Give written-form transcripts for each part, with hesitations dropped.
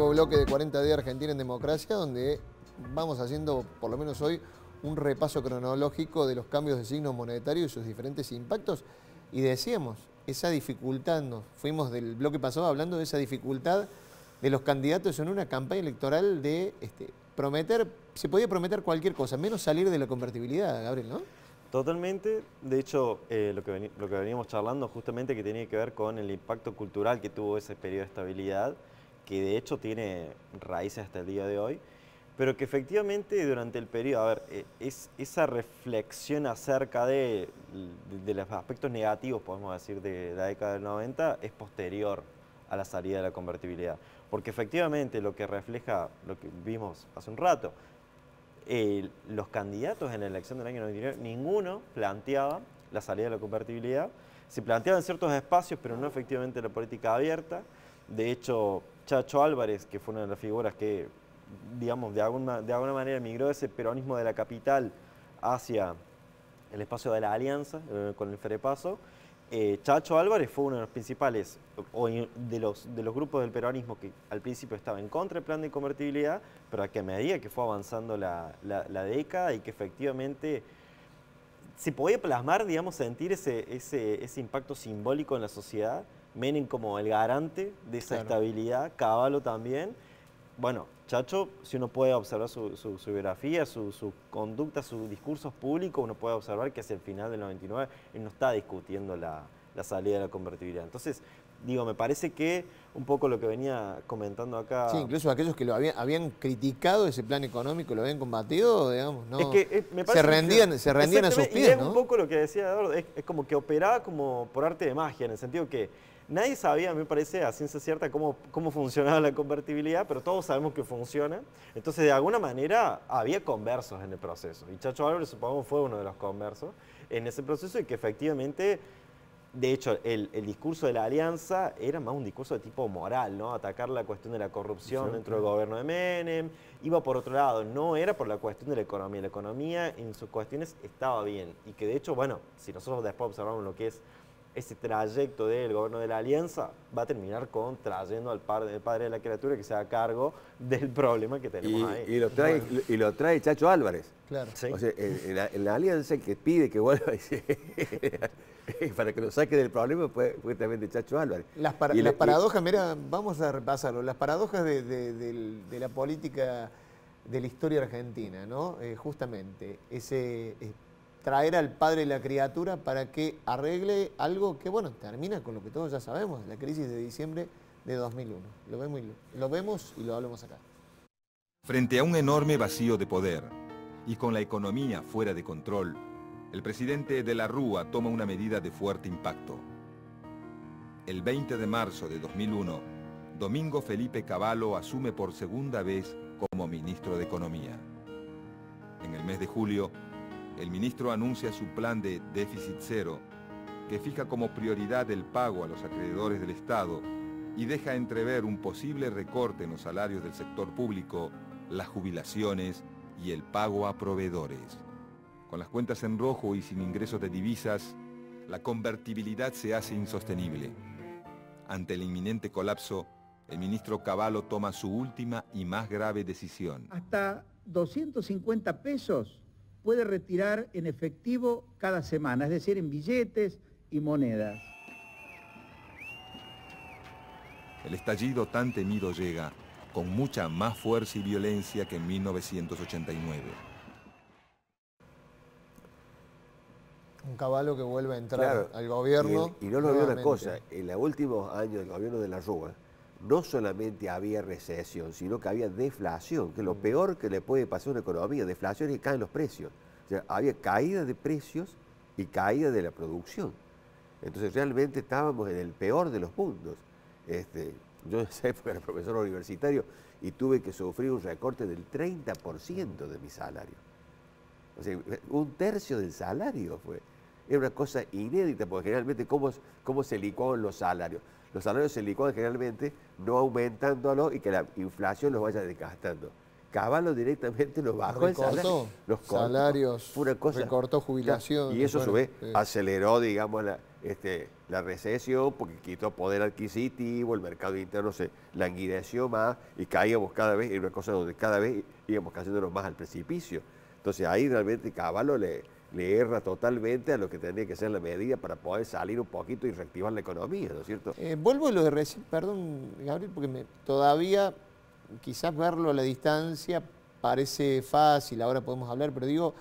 nuevo bloque de 40 días Argentina en democracia, donde vamos haciendo, por lo menos hoy, un repaso cronológico de los cambios de signo monetario y sus diferentes impactos. Y decíamos, esa dificultad, nos fuimos del bloque pasado hablando de esa dificultad de los candidatos en una campaña electoral de prometer, se podía prometer cualquier cosa, menos salir de la convertibilidad, Gabriel, ¿no? Totalmente. De hecho, lo que veníamos charlando justamente que tenía que ver con el impacto cultural que tuvo ese periodo de estabilidad, que de hecho tiene raíces hasta el día de hoy, pero que efectivamente durante el periodo, a ver, esa reflexión acerca de los aspectos negativos, podemos decir, de la década del 90, es posterior a la salida de la convertibilidad. Porque efectivamente lo que refleja, lo que vimos hace un rato, los candidatos en la elección del año 99, ninguno planteaba la salida de la convertibilidad. Se planteaban ciertos espacios, pero no efectivamente la política abierta. De hecho, Chacho Álvarez, que fue una de las figuras que, digamos, de alguna manera migró de ese peronismo de la capital hacia el espacio de la alianza con el Frepaso, Chacho Álvarez fue uno de los principales, de los grupos del peronismo que al principio estaba en contra del plan de convertibilidad, pero a que a medida que fue avanzando la década y que efectivamente se podía plasmar, digamos, sentir ese impacto simbólico en la sociedad, Menem como el garante de esa estabilidad, Cavallo también. Bueno, Chacho, si uno puede observar su biografía, su conducta, sus discursos públicos, uno puede observar que hacia el final del 99 él no está discutiendo la salida de la convertibilidad. Entonces, digo, me parece que un poco lo que venía comentando acá... Sí, incluso aquellos que lo habían criticado ese plan económico, lo habían combatido, digamos, ¿no? Es que, me parece se rendían a sus pies, y es ¿no? un poco lo que decía Eduardo, es como que operaba como por arte de magia, en el sentido que nadie sabía, me parece, a ciencia cierta cómo funcionaba la convertibilidad, pero todos sabemos que funciona. Entonces, de alguna manera, había conversos en el proceso. Y Chacho Álvarez, supongo, fue uno de los conversos en ese proceso y que efectivamente, de hecho, el discurso de la alianza era más un discurso de tipo moral, ¿no? Atacar la cuestión de la corrupción dentro del gobierno de Menem. Iba por otro lado, no era por la cuestión de la economía. La economía en sus cuestiones estaba bien. Y que de hecho, bueno, si nosotros después observamos lo que es ese trayecto del gobierno de la alianza, va a terminar con trayendo al padre de la criatura que se haga cargo del problema que tenemos ahí. Y lo trae Chacho Álvarez. Claro. Sí. O sea, en la alianza el que pide que vuelva para que lo saque del problema fue también de Chacho Álvarez. Las paradojas, mira, vamos a repasarlo, las paradojas de la política de la historia argentina, ¿no? Justamente, traer al padre de la criatura para que arregle algo que, bueno, termina con lo que todos ya sabemos, la crisis de diciembre de 2001. Lo vemos y lo hablamos acá. Frente a un enorme vacío de poder y con la economía fuera de control, el presidente de la Rúa toma una medida de fuerte impacto. El 20 de marzo de 2001, Domingo Felipe Cavallo asume por segunda vez como ministro de Economía. En el mes de julio, el ministro anuncia su plan de déficit cero, que fija como prioridad el pago a los acreedores del Estado y deja entrever un posible recorte en los salarios del sector público, las jubilaciones y el pago a proveedores. Con las cuentas en rojo y sin ingresos de divisas, la convertibilidad se hace insostenible. Ante el inminente colapso, el ministro Cavallo toma su última y más grave decisión. Hasta 250 pesos puede retirar en efectivo cada semana, es decir, en billetes y monedas. El estallido tan temido llega con mucha más fuerza y violencia que en 1989. Un Cavallo que vuelve a entrar al gobierno. Y no lo veo una cosa, en los últimos años del gobierno de la Rúa, no solamente había recesión, sino que había deflación, que es lo peor que le puede pasar a una economía, deflación y caen los precios. O sea, había caída de precios y caída de la producción. Entonces realmente estábamos en el peor de los mundos. Yo en esa época era profesor universitario y tuve que sufrir un recorte del 30% de mi salario. O sea, un tercio del salario fue. Era una cosa inédita, porque generalmente ¿cómo se licuaban los salarios? Los salarios se licuaban generalmente no aumentándolo y que la inflación los vaya desgastando. Cavallo directamente los bajó el salario. Los salarios, fue una cosa, recortó jubilación. Y eso a su vez aceleró, digamos, la recesión porque quitó poder adquisitivo, el mercado interno se languideció más y caíamos cada vez en una cosa donde cada vez íbamos cayéndonos más al precipicio. Entonces ahí realmente Cavallo le erra totalmente a lo que tendría que ser la medida para poder salir un poquito y reactivar la economía, ¿no es cierto? Vuelvo a lo de recién, perdón, Gabriel, porque todavía quizás verlo a la distancia parece fácil, ahora podemos hablar, pero digo,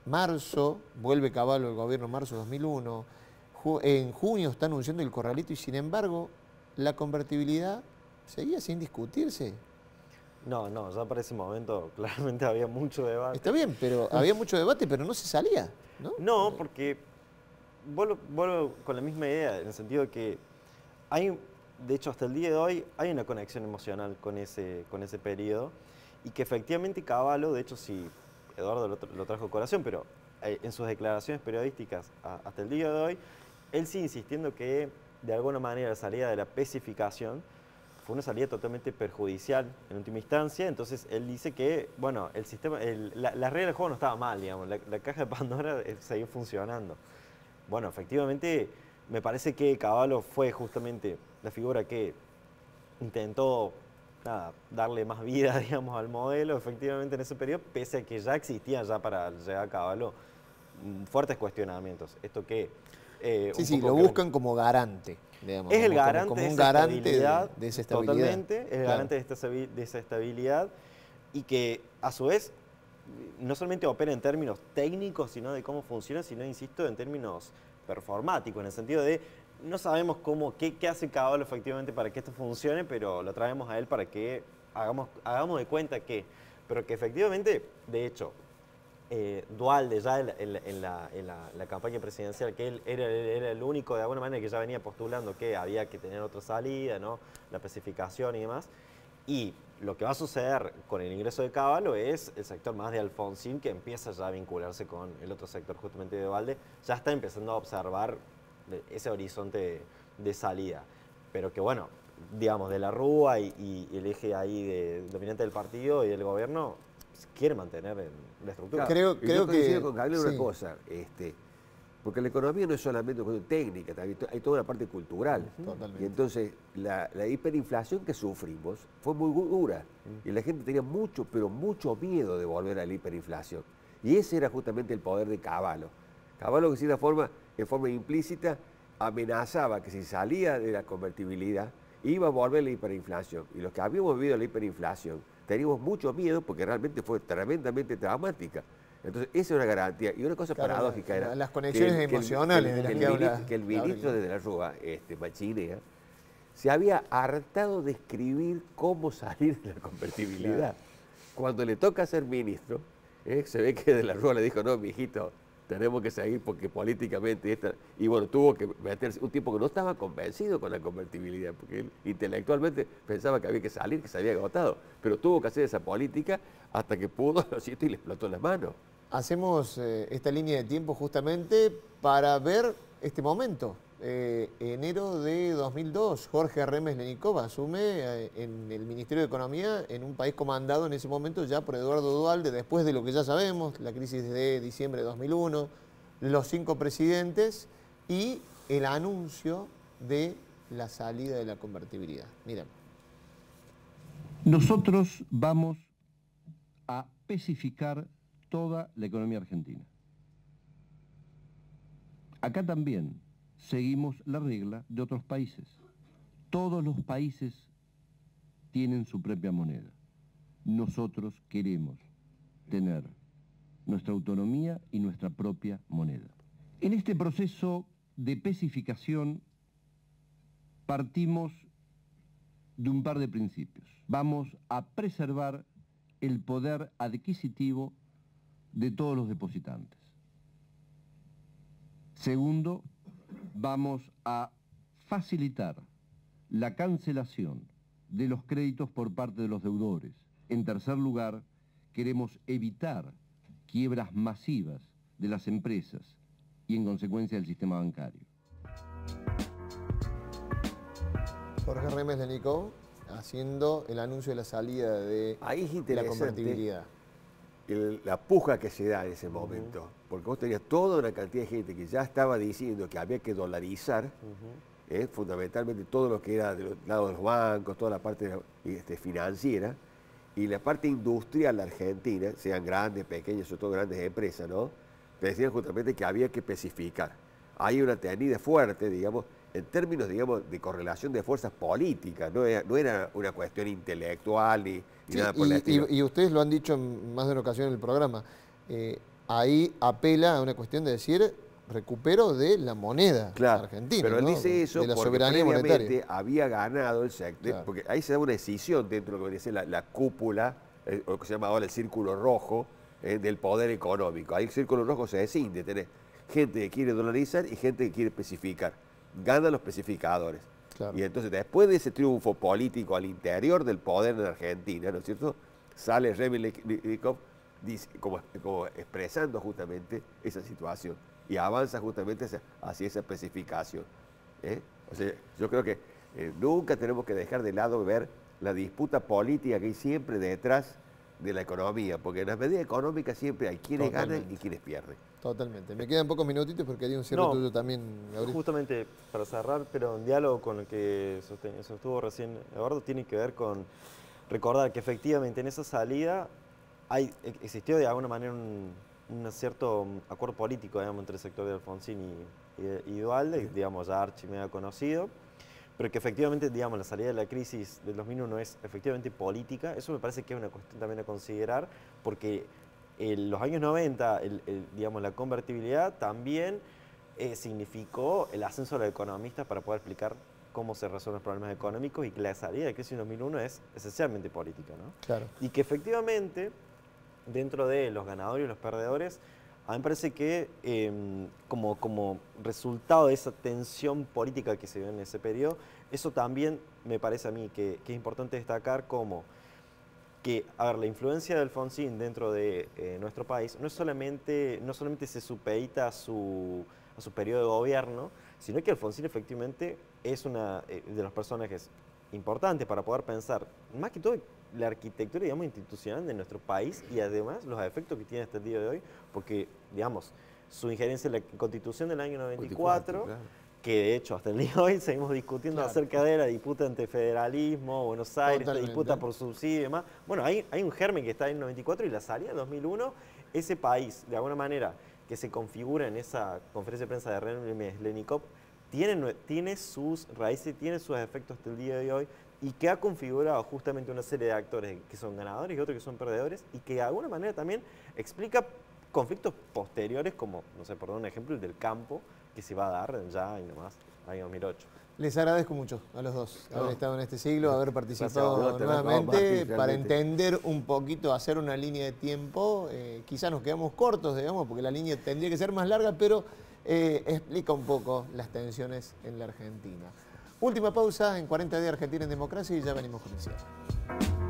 marzo, vuelve Cavallo al gobierno en marzo de 2001, en junio está anunciando el corralito y sin embargo la convertibilidad seguía sin discutirse. No, ya para ese momento claramente había mucho debate. Está bien, pero había mucho debate, pero no se salía, ¿no? No, porque vuelvo con la misma idea, en el sentido de que hay, de hecho hasta el día de hoy, hay una conexión emocional con ese periodo y que efectivamente Cavallo, de hecho si Eduardo lo trajo a colación, pero en sus declaraciones periodísticas hasta el día de hoy, él sigue insistiendo que de alguna manera la salida de la especificación fue una salida totalmente perjudicial en última instancia, entonces él dice que, bueno, el sistema, la regla del juego no estaba mal, digamos, la caja de Pandora seguía funcionando. Bueno, efectivamente, me parece que Cavallo fue justamente la figura que intentó darle más vida, digamos, al modelo, efectivamente en ese periodo, pese a que ya existían ya para llegar a Cavallo fuertes cuestionamientos. Esto que... sí, lo buscan como garante. Digamos, es el garante, como un de, esa garante estabilidad, de esa estabilidad. Totalmente, es el garante de esa estabilidad y que a su vez no solamente opera en términos técnicos, sino de cómo funciona, sino, insisto, en términos performáticos, en el sentido de no sabemos qué hace Cavallo efectivamente para que esto funcione, pero lo traemos a él para que hagamos de cuenta pero que efectivamente, de hecho, Duhalde ya en la campaña presidencial, que él era el único de alguna manera que ya venía postulando que había que tener otra salida, ¿no? La especificación y demás. Y lo que va a suceder con el ingreso de Cavallo es el sector más de Alfonsín, que empieza ya a vincularse con el otro sector justamente de Duhalde, ya está empezando a observar ese horizonte de salida. Pero que bueno, digamos, de la Rúa y el eje ahí dominante del partido y del gobierno quiere mantener la estructura. Creo yo coincido que con Gabriel sí. una cosa, porque la economía no es solamente una cuestión técnica, hay toda una parte cultural. Totalmente. Y entonces la hiperinflación que sufrimos fue muy dura y la gente tenía mucho, pero mucho miedo de volver a la hiperinflación. Y ese era justamente el poder de Cavallo. Cavallo, que de cierta forma, en forma implícita, amenazaba que si salía de la convertibilidad iba a volver la hiperinflación. Y los que habíamos vivido la hiperinflación teníamos mucho miedo porque realmente fue tremendamente traumática. Entonces, esa es una garantía. Y una cosa paradójica era... Las conexiones emocionales de las que habla. Que el ministro de la Rúa, Machinea, se había hartado de escribir cómo salir de la convertibilidad. Claro. Cuando le toca ser ministro, se ve que de la Rúa le dijo, no, mijito, tenemos que seguir porque políticamente... Y bueno, tuvo que meterse un tipo que no estaba convencido con la convertibilidad, porque él intelectualmente pensaba que había que salir, que se había agotado. Pero tuvo que hacer esa política hasta que pudo, ¿no es cierto? Y le explotó las manos. Hacemos esta línea de tiempo justamente para ver este momento. Enero de 2002, Jorge Remes Lenikov asume en el Ministerio de Economía en un país comandado en ese momento ya por Eduardo Duhalde, después de lo que ya sabemos, la crisis de diciembre de 2001, los 5 presidentes y el anuncio de la salida de la convertibilidad. Miren. Nosotros vamos a especificar toda la economía argentina. Acá también seguimos la regla de otros países. Todos los países tienen su propia moneda. Nosotros queremos tener nuestra autonomía y nuestra propia moneda. En este proceso de especificación partimos de un par de principios. Vamos a preservar el poder adquisitivo de todos los depositantes. Segundo, vamos a facilitar la cancelación de los créditos por parte de los deudores. En tercer lugar, queremos evitar quiebras masivas de las empresas y en consecuencia del sistema bancario. Jorge Remes Lenikov haciendo el anuncio de la salida de Ahí es la convertibilidad. La puja que se da en ese momento. porque vos tenías toda una cantidad de gente que ya estaba diciendo que había que dolarizar, fundamentalmente todo lo que era del lado de los bancos, toda la parte financiera, y la parte industrial argentina, sean grandes, pequeñas, sobre todo grandes empresas, ¿no? Decían justamente que había que especificar. Hay una tenida fuerte, digamos, en términos, digamos, de correlación de fuerzas políticas, no era una cuestión intelectual ni nada por el estilo. Y ustedes lo han dicho en más de una ocasión en el programa, ahí apela a una cuestión de decir recupero de la moneda argentina. Pero él ¿no? dice eso de la porque soberanía monetaria. había ganado el sector, porque ahí se da una decisión dentro de lo que dice la cúpula, o lo que se llama ahora el círculo rojo, del poder económico. Ahí el círculo rojo se decide, tenés gente que quiere dolarizar y gente que quiere especificar. Ganan los especificadores. Claro. Y entonces después de ese triunfo político al interior del poder en Argentina, ¿no es cierto?, sale Remy Lenikov como expresando justamente esa situación y avanza justamente hacia esa especificación. O sea, yo creo que nunca tenemos que dejar de lado ver la disputa política que hay siempre detrás de la economía, porque en las medidas económicas siempre hay quienes ganan y quienes pierden. Totalmente. Me quedan pocos minutitos porque hay un cierre tuyo también, Gabriel. Justamente para cerrar, pero en diálogo con lo que sostuvo recién Eduardo, tiene que ver con recordar que efectivamente en esa salida existió de alguna manera un cierto acuerdo político, digamos, entre el sector de Alfonsín y Duhalde, digamos, ya archimega conocido, pero que efectivamente, digamos, la salida de la crisis del 2001 es efectivamente política. Eso me parece que es una cuestión también a considerar, porque en los años 90, digamos, la convertibilidad también significó el ascenso de los economistas para poder explicar cómo se resuelven los problemas económicos, y que la salida de la crisis en 2001 es esencialmente política, ¿no? Claro. Y que efectivamente, dentro de los ganadores y los perdedores, a mí me parece que como resultado de esa tensión política que se dio en ese periodo, eso también me parece a mí que es importante destacar como que, a ver, la influencia de Alfonsín dentro de nuestro país no solamente se supedita a su periodo de gobierno, sino que Alfonsín efectivamente es una de los personajes importantes para poder pensar, más que todo, la arquitectura, digamos, institucional de nuestro país, y además los efectos que tiene hasta el día de hoy, porque, digamos, su injerencia en la Constitución del año 94, claro, que de hecho hasta el día de hoy seguimos discutiendo acerca de la disputa entre federalismo, Buenos Aires, la disputa por subsidio y demás. Bueno, hay un germen que está en el 94 y la salida en 2001, ese país, de alguna manera, que se configura en esa conferencia de prensa de Remy Lenikov, tiene sus raíces, tiene sus efectos hasta el día de hoy, y que ha configurado justamente una serie de actores que son ganadores y otros que son perdedores, y que de alguna manera también explica conflictos posteriores, como, no sé, por dar un ejemplo, el del campo, que se va a dar ya y nomás, año 2008. Les agradezco mucho a los dos haber estado en este siglo, haber participado nuevamente, para entender un poquito, hacer una línea de tiempo. Quizás nos quedamos cortos, digamos, porque la línea tendría que ser más larga, pero explica un poco las tensiones en la Argentina. Última pausa en 40 días Argentina en democracia y ya venimos con el cierre.